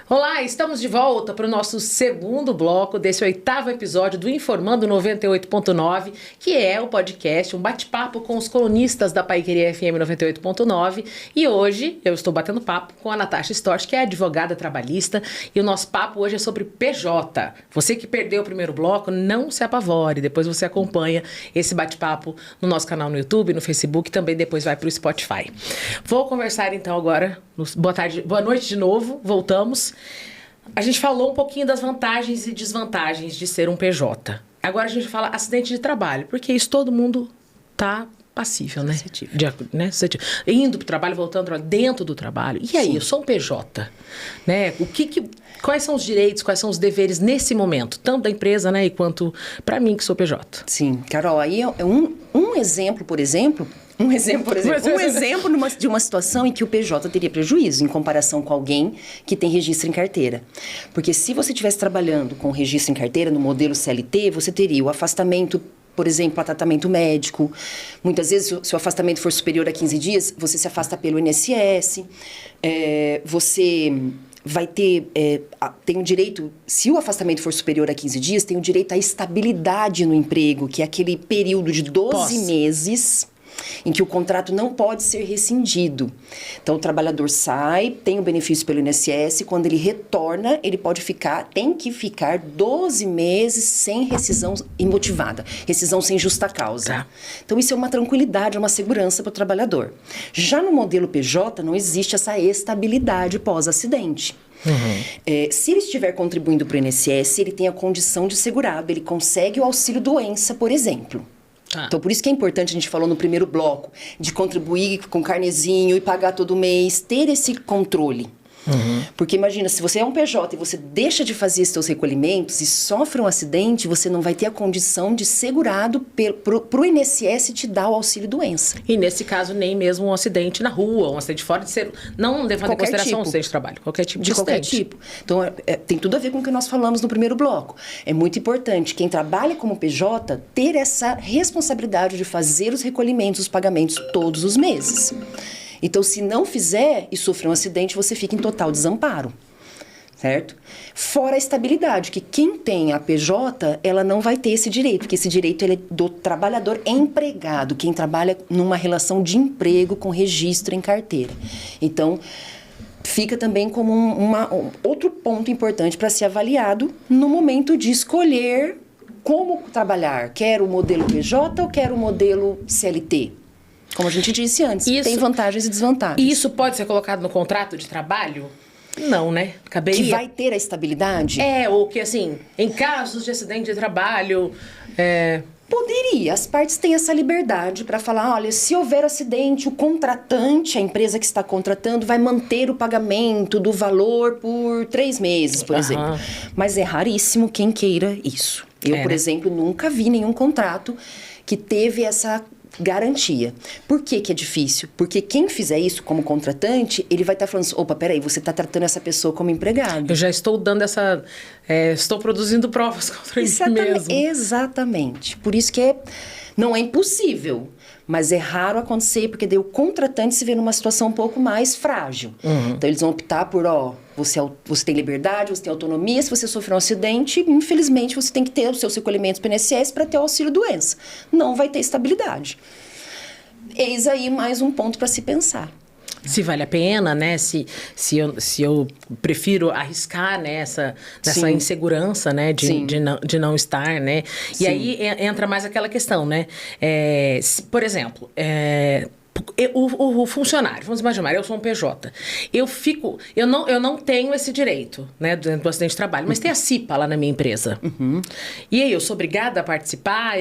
Olá, estamos de volta para o nosso segundo bloco desse 8º episódio do Informando 98.9, que é o podcast, um bate-papo com os colunistas da Paiquerê FM 98.9. E hoje eu estou batendo papo com a Natasha Storch, que é advogada trabalhista, e o nosso papo hoje é sobre PJ. Você que perdeu o primeiro bloco, não se apavore, depois você acompanha esse bate-papo no nosso canal no YouTube, no Facebook, e também depois vai para o Spotify. Vou conversar então agora, boa tarde, boa noite de novo, voltamos. A gente falou um pouquinho das vantagens e desvantagens de ser um PJ. Agora a gente fala acidente de trabalho, porque isso todo mundo tá passível, né? Indo para o trabalho, voltando dentro do trabalho. E aí, sim, eu sou um PJ, né? Quais são os direitos, quais são os deveres nesse momento, tanto da empresa, né, e quanto para mim que sou PJ? Sim, Carol, aí é um exemplo, por exemplo, de uma situação em que o PJ teria prejuízo em comparação com alguém que tem registro em carteira. Porque se você estivesse trabalhando com registro em carteira, no modelo CLT, você teria o afastamento, por exemplo, a tratamento médico. Muitas vezes, se o afastamento for superior a 15 dias, você se afasta pelo INSS. Você vai ter, tem o direito, se o afastamento for superior a 15 dias, tem o direito à estabilidade no emprego, que é aquele período de 12 meses em que o contrato não pode ser rescindido. Então, o trabalhador sai, tem o benefício pelo INSS, quando ele retorna, ele tem que ficar 12 meses sem rescisão imotivada, rescisão sem justa causa. Tá. Então, isso é uma tranquilidade, é uma segurança para o trabalhador. Já no modelo PJ, não existe essa estabilidade pós-acidente. Uhum. Se ele estiver contribuindo para o INSS, ele tem a condição de segurado, ele consegue o auxílio-doença, por exemplo. Então, por isso que é importante, a gente falou no primeiro bloco, de contribuir com carnezinho e pagar todo mês, ter esse controle. Uhum. Porque imagina, se você é um PJ e você deixa de fazer esses seus recolhimentos e sofre um acidente, você não vai ter a condição de segurado pro INSS te dar o auxílio-doença. E nesse caso, nem mesmo um acidente na rua, um acidente fora de ser... Não levando em consideração um acidente de trabalho, qualquer tipo de qualquer acidente. tipo. Então, tem tudo a ver com o que nós falamos no primeiro bloco. É muito importante quem trabalha como PJ ter essa responsabilidade de fazer os recolhimentos, os pagamentos todos os meses. Então, se não fizer e sofrer um acidente, você fica em total desamparo, certo? Fora a estabilidade, que quem tem a PJ, ela não vai ter esse direito, porque esse direito ele é do trabalhador empregado, quem trabalha numa relação de emprego com registro em carteira. Então, fica também como outro ponto importante para ser avaliado no momento de escolher como trabalhar. Quero o modelo PJ ou quero o modelo CLT? Como a gente disse antes, tem vantagens e desvantagens. E isso pode ser colocado no contrato de trabalho? Não, né? Caberia. Que vai ter a estabilidade? Ou que assim, em casos de acidente de trabalho... Poderia, as partes têm essa liberdade para falar, olha, se houver acidente, o contratante, a empresa que está contratando, vai manter o pagamento do valor por 3 meses, por exemplo. Mas é raríssimo quem queira isso. Eu, por exemplo, nunca vi nenhum contrato que teve essa garantia. Por que que é difícil? Porque quem fizer isso como contratante, ele vai estar falando assim, opa, peraí, você está tratando essa pessoa como empregado. Eu já estou dando estou produzindo provas contra mim mesmo. Exatamente. Por isso que não é impossível, mas é raro acontecer, porque daí o contratante se vê numa situação um pouco mais frágil. Uhum. Então, eles vão optar por, você tem liberdade, você tem autonomia, se você sofrer um acidente, infelizmente, você tem que ter os seus recolhimentos para o INSS para ter o auxílio-doença. Não vai ter estabilidade. Eis aí mais um ponto para se pensar. Se vale a pena, né? Se eu prefiro arriscar, né? Nessa insegurança, né? De não estar, né? E aí entra mais aquela questão, né? Por exemplo, o funcionário, vamos imaginar, eu sou um PJ. Eu não tenho esse direito, né, dentro do acidente de trabalho, mas tem a CIPA lá na minha empresa. Uhum. E aí eu sou obrigada a participar,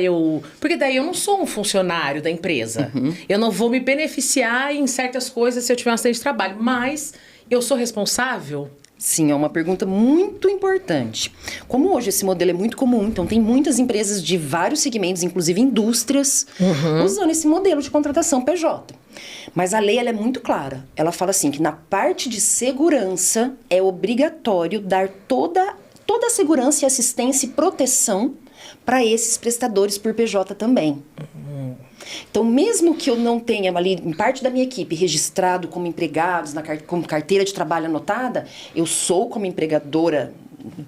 porque daí eu não sou um funcionário da empresa. Uhum. Eu não vou me beneficiar em certas coisas se eu tiver um acidente de trabalho, mas eu sou responsável? Sim, é uma pergunta muito importante. Como hoje esse modelo é muito comum, então tem muitas empresas de vários segmentos, inclusive indústrias, usando esse modelo de contratação PJ. Mas a lei ela é muito clara. Ela fala assim que na parte de segurança é obrigatório dar toda a segurança e assistência e proteção para esses prestadores por PJ também. Então, mesmo que eu não tenha ali, em parte da minha equipe, registrado como empregados, como carteira de trabalho anotada, eu sou, como empregadora,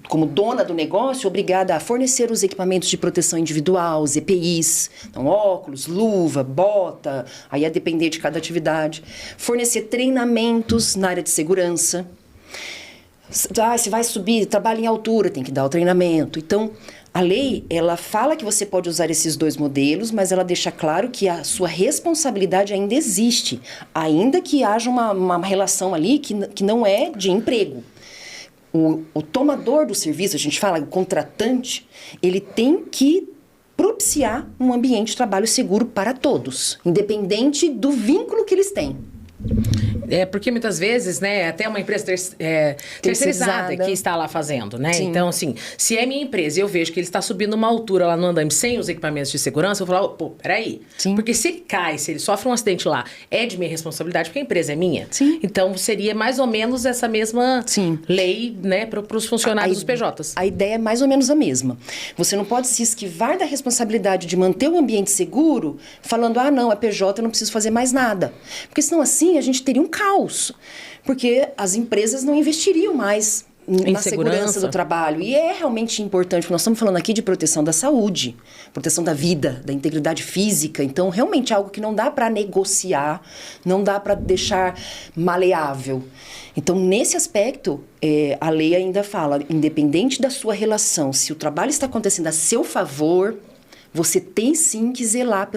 como dona do negócio, obrigada a fornecer os equipamentos de proteção individual, os EPIs, então óculos, luva, bota, aí a depender de cada atividade. Fornecer treinamentos na área de segurança. Se vai subir, trabalha em altura, tem que dar o treinamento. Então, a lei, ela fala que você pode usar esses 2 modelos, mas ela deixa claro que a sua responsabilidade ainda existe, ainda que haja uma relação ali que não é de emprego. O tomador do serviço, a gente fala, o contratante, ele tem que propiciar um ambiente de trabalho seguro para todos, independente do vínculo que eles têm. Porque muitas vezes, né, até uma empresa terceirizada que está lá fazendo, né? Sim. Então, assim, se é minha empresa e eu vejo que ele está subindo uma altura lá no andame sem os equipamentos de segurança, eu vou falar, pô, peraí. Sim. Porque se ele cai, se ele sofre um acidente lá, é de minha responsabilidade, porque a empresa é minha. Sim. Então, seria mais ou menos essa mesma lei, né, para os funcionários dos PJs. A ideia é mais ou menos a mesma. Você não pode se esquivar da responsabilidade de manter o ambiente seguro, falando, não, é PJ, eu não preciso fazer mais nada. Porque senão, assim, a gente teria um caos, porque as empresas não investiriam mais na segurança do trabalho. E é realmente importante, porque nós estamos falando aqui de proteção da saúde, proteção da vida, da integridade física. Então, realmente é algo que não dá para negociar, não dá para deixar maleável. Então, nesse aspecto, a lei ainda fala, independente da sua relação, se o trabalho está acontecendo a seu favor, você tem sim que zelar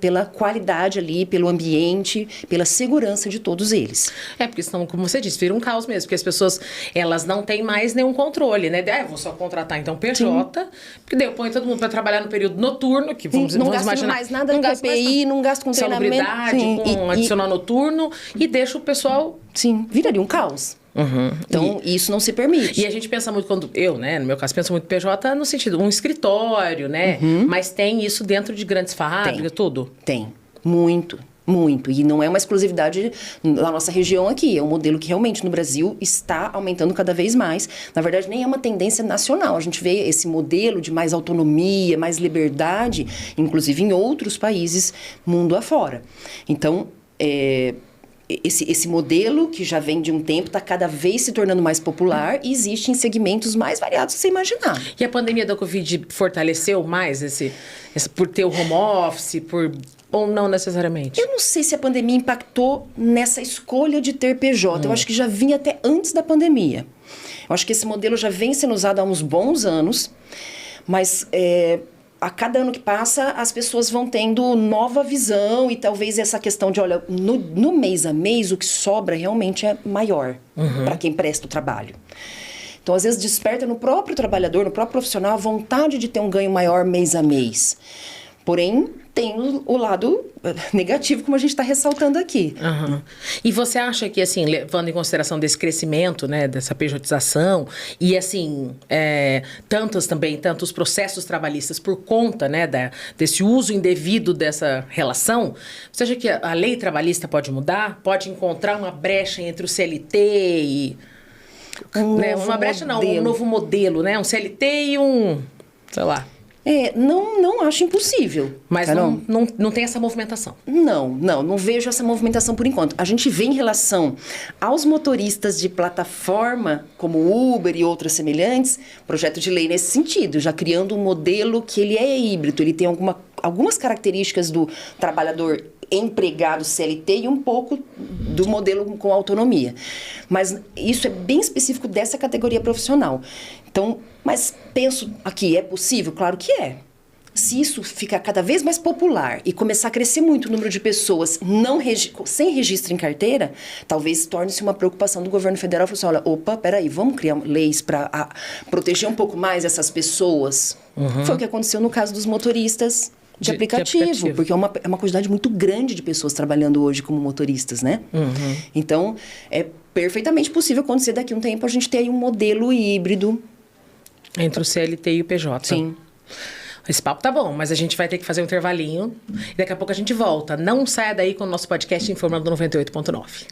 pela qualidade ali, pelo ambiente, pela segurança de todos eles. Porque senão, como você disse, vira um caos mesmo, porque as pessoas, elas não têm mais nenhum controle, né? Eu vou só contratar então PJ, sim, porque daí eu ponho todo mundo para trabalhar no período noturno, que vamos imaginar, mais nada com EPI, não gasto com treinamento. Salubridade, com adicional noturno, e deixa o pessoal... Sim, viraria um caos. Então, isso não se permite. E a gente pensa muito, quando eu, né, no meu caso, penso muito PJ no sentido, um escritório, né? Mas tem isso dentro de grandes fábricas, tudo? Tem, muito. Muito. E não é uma exclusividade da nossa região aqui. É um modelo que realmente no Brasil está aumentando cada vez mais. Na verdade, nem é uma tendência nacional. A gente vê esse modelo de mais autonomia, mais liberdade, inclusive em outros países, mundo afora. Então, esse modelo, que já vem de um tempo, está cada vez se tornando mais popular e existe em segmentos mais variados que você imaginar. E a pandemia da Covid fortaleceu mais esse por ter o home office, ou não necessariamente? Eu não sei se a pandemia impactou nessa escolha de ter PJ. Eu acho que já vinha até antes da pandemia. Eu acho que esse modelo já vem sendo usado há uns bons anos, mas... a cada ano que passa, as pessoas vão tendo nova visão e talvez essa questão de, olha, no mês a mês, o que sobra realmente é maior para quem presta o trabalho. Então, às vezes, desperta no próprio trabalhador, no próprio profissional, a vontade de ter um ganho maior mês a mês. Porém, tem o lado negativo, como a gente está ressaltando aqui. E você acha que, assim, levando em consideração desse crescimento, né, dessa pejotização, e, assim, tantos processos trabalhistas por conta, né, desse uso indevido dessa relação, você acha que a lei trabalhista pode mudar? Pode encontrar uma brecha entre o CLT e... um novo modelo, né? Um CLT e sei lá... Não acho impossível. Mas não tem essa movimentação? Não vejo essa movimentação por enquanto. A gente vê em relação aos motoristas de plataforma, como Uber e outras semelhantes, projeto de lei nesse sentido, já criando um modelo que ele é híbrido, ele tem algumas características do trabalhador empregado CLT e um pouco do modelo com autonomia. Mas isso é bem específico dessa categoria profissional. Então, mas penso aqui, é possível? Claro que é. Se isso ficar cada vez mais popular e começar a crescer muito o número de pessoas sem registro em carteira, talvez torne-se uma preocupação do governo federal. Falar assim, olha, opa, peraí, vamos criar leis para proteger um pouco mais essas pessoas. Foi o que aconteceu no caso dos motoristas de aplicativo, porque é uma quantidade muito grande de pessoas trabalhando hoje como motoristas, né? Então, é perfeitamente possível acontecer daqui a um tempo a gente ter aí um modelo híbrido. Entre o CLT e o PJ. Sim. Esse papo tá bom, mas a gente vai ter que fazer um intervalinho. E daqui a pouco a gente volta. Não saia daí com o nosso podcast Informando 98.9.